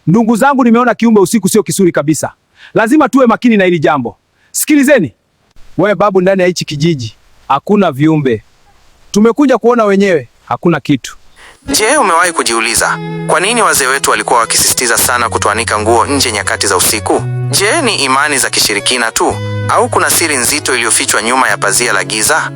Ndugu zangu, nimeona kiumbe usiku sio kisuri kabisa. Lazima tuwe makini na hili jambo. Sikilizeni. Wewe babu, ndani ya hichi kijiji hakuna viumbe. Tumekuja kuona wenyewe, hakuna kitu. Je, umewahi kujiuliza kwa nini wazee wetu walikuwa wakisisitiza sana kutoanika nguo nje nyakati za usiku? Je, ni imani za kishirikina tu au kuna siri nzito iliyofichwa nyuma ya pazia la giza?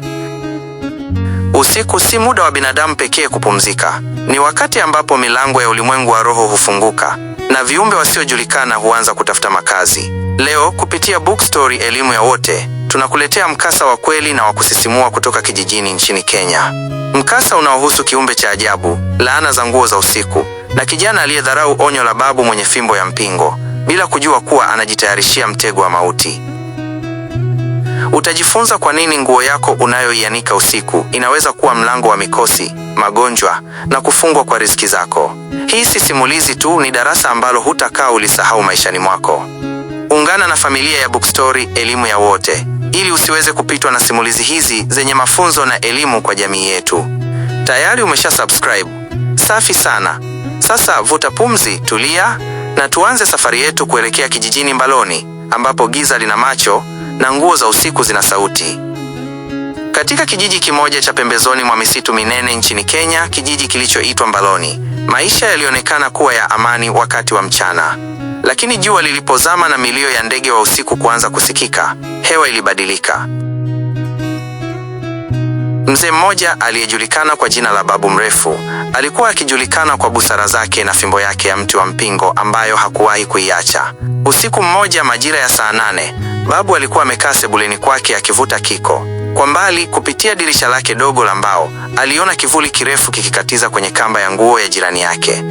Usiku si muda wa binadamu pekee kupumzika. Ni wakati ambapo milango ya ulimwengu wa roho hufunguka na viumbe wasiojulikana huanza kutafuta makazi. Leo kupitia Book Story Elimu ya Wote, tunakuletea mkasa wa kweli na wa kusisimua kutoka kijijini nchini Kenya. Mkasa unaohusu kiumbe cha ajabu, laana za nguo za usiku, na kijana aliyedharau onyo la babu mwenye fimbo ya mpingo bila kujua kuwa anajitayarishia mtego wa mauti. Utajifunza kwa nini nguo yako unayoianika usiku inaweza kuwa mlango wa mikosi, magonjwa na kufungwa kwa riziki zako. Hii si simulizi tu, ni darasa ambalo hutakaa ulisahau maishani mwako. Ungana na familia ya Book Story Elimu ya Wote ili usiweze kupitwa na simulizi hizi zenye mafunzo na elimu kwa jamii yetu. Tayari umesha subscribe? Safi sana. Sasa vuta pumzi, tulia na tuanze safari yetu kuelekea kijijini Mbaloni, ambapo giza lina macho na nguo za usiku zina sauti. Katika kijiji kimoja cha pembezoni mwa misitu minene nchini Kenya, kijiji kilichoitwa Mbaloni, maisha yalionekana kuwa ya amani wakati wa mchana. Lakini jua lilipozama na milio ya ndege wa usiku kuanza kusikika, hewa ilibadilika. Mzee mmoja aliyejulikana kwa jina la Babu Mrefu alikuwa akijulikana kwa busara zake na fimbo yake ya mti wa mpingo ambayo hakuwahi kuiacha. Usiku mmoja majira ya saa 8, Babu alikuwa amekaa sebuleni kwake akivuta kiko. Kwa mbali, kupitia dirisha lake dogo la mbao, aliona kivuli kirefu kikikatiza kwenye kamba ya nguo ya jirani yake.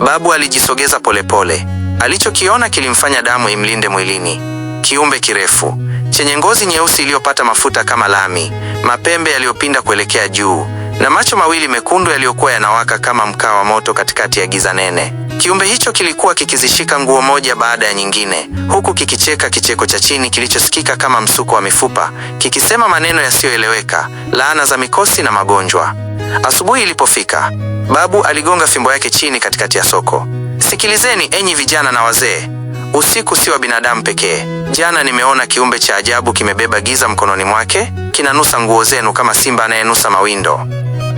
Babu alijisogeza polepole. Alichokiona kilimfanya damu imlinde mwilini. Kiumbe kirefu chenye ngozi nyeusi iliyopata mafuta kama lami, mapembe yaliyopinda kuelekea juu na macho mawili mekundu yaliyokuwa yanawaka kama mkaa wa moto katikati ya giza nene. Kiumbe hicho kilikuwa kikizishika nguo moja baada ya nyingine, huku kikicheka kicheko cha chini kilichosikika kama msuko wa mifupa, kikisema maneno yasiyoeleweka, laana za mikosi na magonjwa. Asubuhi ilipofika, Babu aligonga fimbo yake chini katikati ya soko. Sikilizeni enyi vijana na wazee, usiku si wa binadamu pekee. Jana nimeona kiumbe cha ajabu kimebeba giza mkononi mwake, kinanusa nguo zenu kama simba anayenusa mawindo.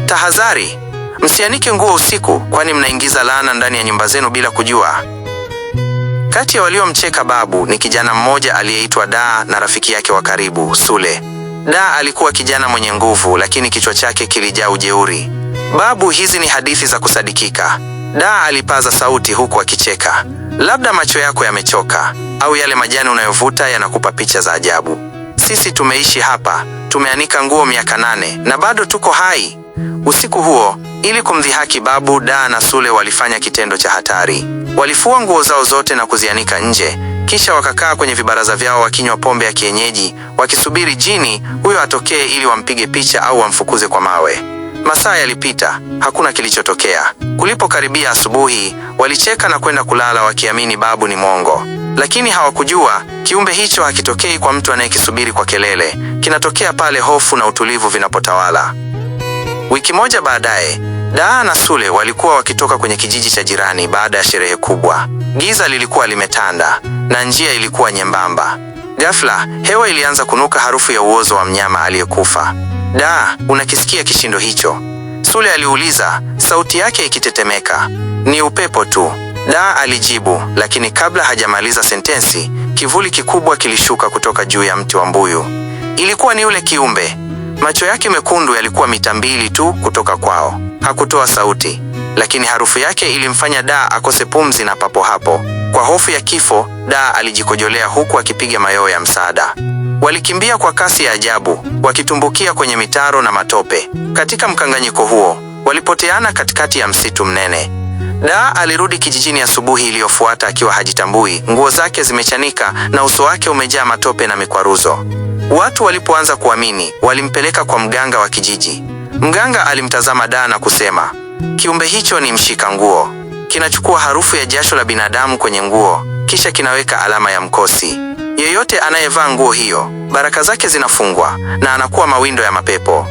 Tahadhari, msianike nguo usiku, kwani mnaingiza laana ndani ya nyumba zenu bila kujua. Kati ya waliomcheka Babu ni kijana mmoja aliyeitwa Daa na rafiki yake wa karibu Sule. Daa alikuwa kijana mwenye nguvu, lakini kichwa chake kilijaa ujeuri. Babu, hizi ni hadithi za kusadikika. Daa alipaza sauti huku akicheka. Labda macho yako yamechoka, au yale majani unayovuta yanakupa picha za ajabu. Sisi tumeishi hapa, tumeanika nguo miaka 8 na bado tuko hai. Usiku huo, ili kumdhihaki Babu, Daa na Sule walifanya kitendo cha hatari. Walifua nguo zao zote na kuzianika nje, kisha wakakaa kwenye vibaraza vyao wakinywa pombe ya kienyeji, wakisubiri jini huyo atokee ili wampige picha au wamfukuze kwa mawe. Masaa yalipita, hakuna kilichotokea. Kulipokaribia asubuhi, walicheka na kwenda kulala wakiamini Babu ni mwongo. Lakini hawakujua, kiumbe hicho hakitokei kwa mtu anayekisubiri kwa kelele, kinatokea pale hofu na utulivu vinapotawala. Wiki moja baadaye, Daa na Sule walikuwa wakitoka kwenye kijiji cha jirani baada ya sherehe kubwa. Giza lilikuwa limetanda na njia ilikuwa nyembamba. Ghafla, hewa ilianza kunuka harufu ya uozo wa mnyama aliyekufa. Daa, unakisikia kishindo hicho? Sule aliuliza, sauti yake ikitetemeka. Ni upepo tu, Daa alijibu, lakini kabla hajamaliza sentensi, kivuli kikubwa kilishuka kutoka juu ya mti wa mbuyu. Ilikuwa ni yule kiumbe. Macho yake mekundu yalikuwa mita 2 tu kutoka kwao. Hakutoa sauti, lakini harufu yake ilimfanya Daa akose pumzi, na papo hapo, kwa hofu ya kifo, Daa alijikojolea huku akipiga mayowe ya msaada. Walikimbia kwa kasi ya ajabu, wakitumbukia kwenye mitaro na matope. Katika mkanganyiko huo, walipoteana katikati ya msitu mnene. Daa alirudi kijijini asubuhi iliyofuata akiwa hajitambui, nguo zake zimechanika na uso wake umejaa matope na mikwaruzo. Watu walipoanza kuamini, walimpeleka kwa mganga wa kijiji. Mganga alimtazama Daa na kusema, kiumbe hicho ni mshika nguo. Kinachukua harufu ya jasho la binadamu kwenye nguo, kisha kinaweka alama ya mkosi. Yeyote anayevaa nguo hiyo, baraka zake zinafungwa na anakuwa mawindo ya mapepo.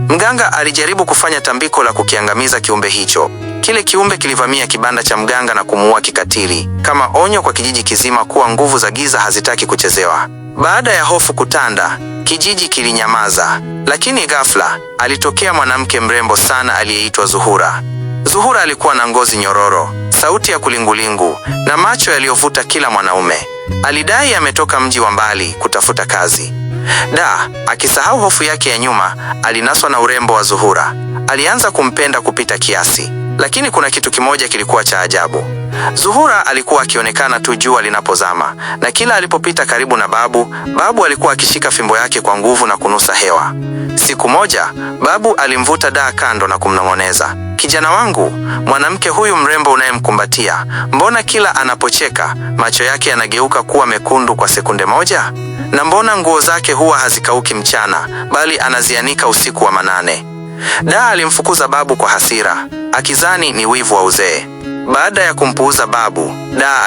Mganga alijaribu kufanya tambiko la kukiangamiza kiumbe hicho, kile kiumbe kilivamia kibanda cha mganga na kumuua kikatili, kama onyo kwa kijiji kizima kuwa nguvu za giza hazitaki kuchezewa. Baada ya hofu kutanda, kijiji kilinyamaza, lakini ghafla alitokea mwanamke mrembo sana aliyeitwa Zuhura. Zuhura alikuwa na ngozi nyororo, sauti ya kulingulingu na macho yaliyovuta kila mwanaume. Alidai ametoka mji wa mbali kutafuta kazi. Akisahau hofu yake ya nyuma, alinaswa na urembo wa Zuhura. Alianza kumpenda kupita kiasi, lakini kuna kitu kimoja kilikuwa cha ajabu. Zuhura alikuwa akionekana tu jua linapozama, na kila alipopita karibu na Babu alikuwa akishika fimbo yake kwa nguvu na kunusa hewa. Siku moja, Babu alimvuta kando na kumnong'oneza, "Kijana wangu, mwanamke huyu mrembo unayemkumbatia, mbona kila anapocheka macho yake yanageuka kuwa mekundu kwa sekunde moja? Na mbona nguo zake huwa hazikauki mchana, bali anazianika usiku wa manane?" Alimfukuza Babu kwa hasira, akizani ni wivu wa uzee. Baada ya kumpuuza Babu,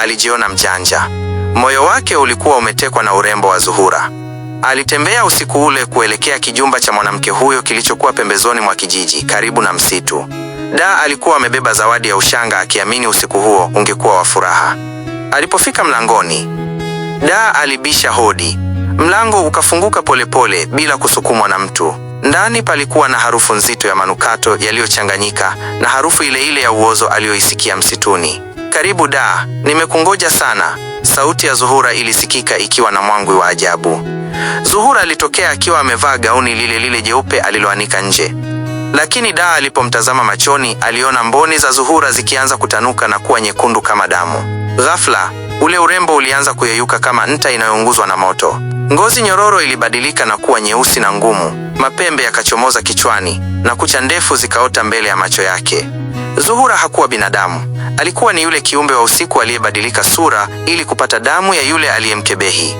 alijiona mjanja. Moyo wake ulikuwa umetekwa na urembo wa Zuhura. Alitembea usiku ule kuelekea kijumba cha mwanamke huyo kilichokuwa pembezoni mwa kijiji, karibu na msitu. Alikuwa amebeba zawadi ya ushanga, akiamini usiku huo ungekuwa wa furaha. Alipofika mlangoni, alibisha hodi. Mlango ukafunguka polepole bila kusukumwa na mtu. Ndani palikuwa na harufu nzito ya manukato yaliyochanganyika na harufu ile ile ya uozo aliyoisikia msituni. "Karibu nimekungoja sana," sauti ya Zuhura ilisikika ikiwa na mwangwi wa ajabu. Zuhura alitokea akiwa amevaa gauni lile jeupe aliloanika nje. Lakini alipomtazama machoni, aliona mboni za Zuhura zikianza kutanuka na kuwa nyekundu kama damu. Ghafla, ule urembo ulianza kuyeyuka kama nta inayounguzwa na moto. Ngozi nyororo ilibadilika na kuwa nyeusi na ngumu, mapembe yakachomoza kichwani na kucha ndefu zikaota mbele ya macho yake. Zuhura hakuwa binadamu, alikuwa ni yule kiumbe wa usiku aliyebadilika sura ili kupata damu ya yule aliyemkebehi.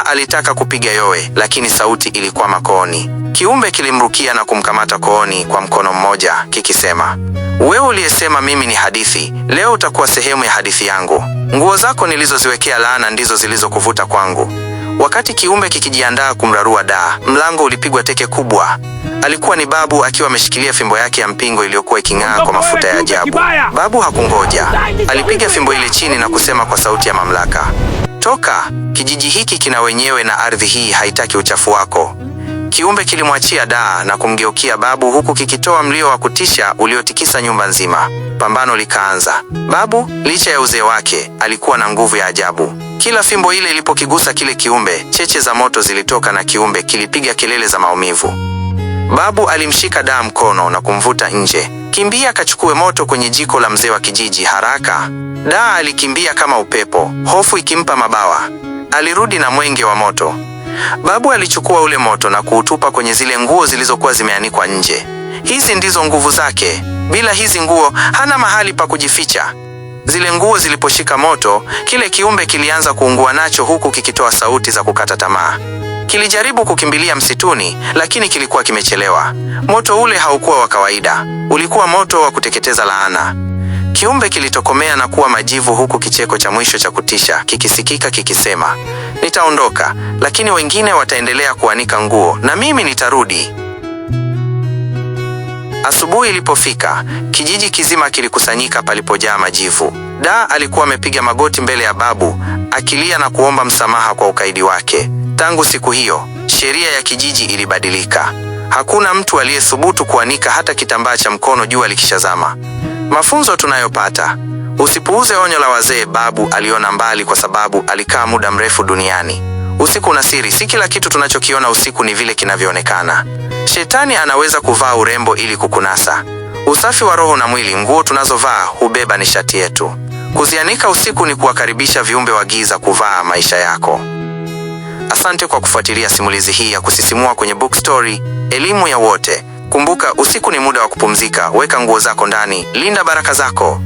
Alitaka kupiga yowe, lakini sauti ilikwama kooni. Kiumbe kilimrukia na kumkamata kooni kwa mkono mmoja, kikisema, "Wewe uliyesema mimi ni hadithi, leo utakuwa sehemu ya hadithi yangu. Nguo zako nilizoziwekea laana ndizo zilizokuvuta kwangu." Wakati kiumbe kikijiandaa kumrarua mlango ulipigwa teke kubwa. Alikuwa ni Babu akiwa ameshikilia fimbo yake ya mpingo iliyokuwa iking'aa kwa mafuta ya ajabu. Babu hakungoja. Alipiga fimbo ile chini na kusema kwa sauti ya mamlaka, "Toka, kijiji hiki kina wenyewe na ardhi hii haitaki uchafu wako." Kiumbe kilimwachia na kumgeukia Babu huku kikitoa mlio wa kutisha uliotikisa nyumba nzima. Pambano likaanza. Babu, licha ya uzee wake, alikuwa na nguvu ya ajabu. Kila fimbo ile ilipokigusa kile kiumbe, cheche za moto zilitoka na kiumbe kilipiga kelele za maumivu. Babu alimshika mkono na kumvuta nje. "Kimbia kachukue moto kwenye jiko la mzee wa kijiji haraka." Alikimbia kama upepo, hofu ikimpa mabawa. Alirudi na mwenge wa moto. Babu alichukua ule moto na kuutupa kwenye zile nguo zilizokuwa zimeanikwa nje. Hizi ndizo nguvu zake. Bila hizi nguo hana mahali pa kujificha. Zile nguo ziliposhika moto, kile kiumbe kilianza kuungua nacho huku kikitoa sauti za kukata tamaa. Kilijaribu kukimbilia msituni, lakini kilikuwa kimechelewa. Moto ule haukuwa wa kawaida. Ulikuwa moto wa kuteketeza laana. Kiumbe kilitokomea na kuwa majivu huku kicheko cha mwisho cha kutisha kikisikika kikisema, "Nitaondoka, lakini wengine wataendelea kuanika nguo na mimi nitarudi." Asubuhi ilipofika, kijiji kizima kilikusanyika palipojaa majivu. Alikuwa amepiga magoti mbele ya Babu, akilia na kuomba msamaha kwa ukaidi wake. Tangu siku hiyo, sheria ya kijiji ilibadilika. Hakuna mtu aliyethubutu kuanika hata kitambaa cha mkono jua likishazama. Mafunzo tunayopata: usipuuze onyo la wazee. Babu aliona mbali kwa sababu alikaa muda mrefu duniani. Usiku una siri, si kila kitu tunachokiona usiku ni vile kinavyoonekana. Shetani anaweza kuvaa urembo ili kukunasa. Usafi wa roho na mwili, nguo tunazovaa hubeba nishati yetu. Kuzianika usiku ni kuwakaribisha viumbe wa giza kuvaa maisha yako. Asante kwa kufuatilia simulizi hii ya kusisimua kwenye Book Story, elimu ya wote. Kumbuka, usiku ni muda wa kupumzika. Weka nguo zako ndani, linda baraka zako.